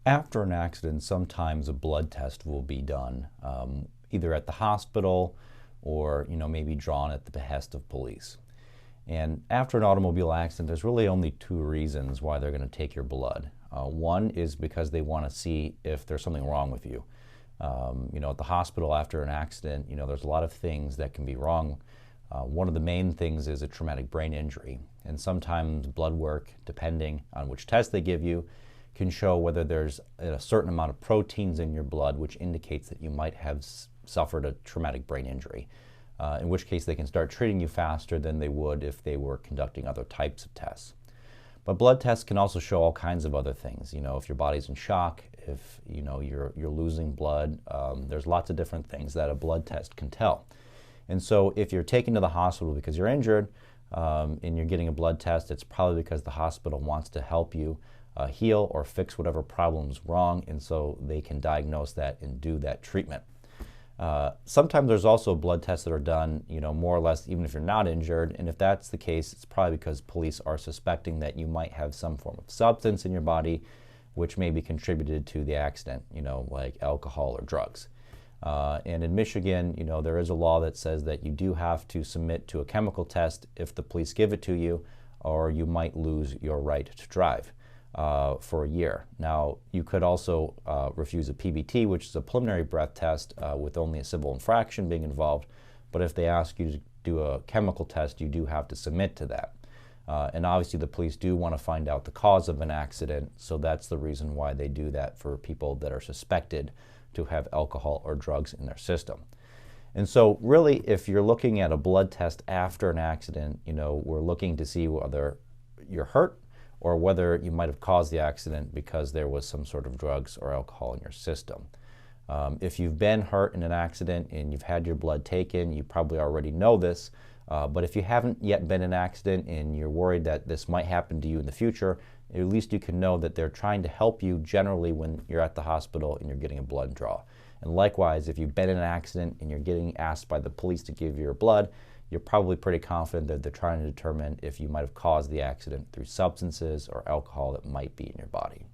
After an accident, sometimes a blood test will be done, either at the hospital or maybe drawn at the behest of police. And after an automobile accident, there's really only two reasons why they're going to take your blood. One is because they want to see if there's something wrong with you. At the hospital after an accident, there's a lot of things that can be wrong. One of the main things is a traumatic brain injury. And sometimes blood work, depending on which test they give you, can show whether there's a certain amount of proteins in your blood which indicates that you might have suffered a traumatic brain injury, in which case they can start treating you faster than they would if they were conducting other types of tests. But blood tests can also show all kinds of other things. If your body's in shock, if you're losing blood, there's lots of different things that a blood test can tell. And so if you're taken to the hospital because you're injured and you're getting a blood test, it's probably because the hospital wants to help you heal or fix whatever problem's wrong, and so they can diagnose that and do that treatment. Sometimes there's also blood tests that are done, more or less even if you're not injured, and if that's the case, it's probably because police are suspecting that you might have some form of substance in your body which may be contributed to the accident, like alcohol or drugs. And in Michigan, there is a law that says that you do have to submit to a chemical test if the police give it to you, or you might lose your right to drive for a year. Now, you could also refuse a PBT, which is a preliminary breath test with only a civil infraction being involved, but if they ask you to do a chemical test, you do have to submit to that. And obviously the police do want to find out the cause of an accident, so that's the reason why they do that for people that are suspected to have alcohol or drugs in their system. And so really, if you're looking at a blood test after an accident, we're looking to see whether you're hurt or whether you might have caused the accident because there was some sort of drugs or alcohol in your system. If you've been hurt in an accident and you've had your blood taken, you probably already know this, but if you haven't yet been in an accident and you're worried that this might happen to you in the future, at least you can know that they're trying to help you generally when you're at the hospital and you're getting a blood draw. And likewise, if you've been in an accident and you're getting asked by the police to give you your blood, you're probably pretty confident that they're trying to determine if you might have caused the accident through substances or alcohol that might be in your body.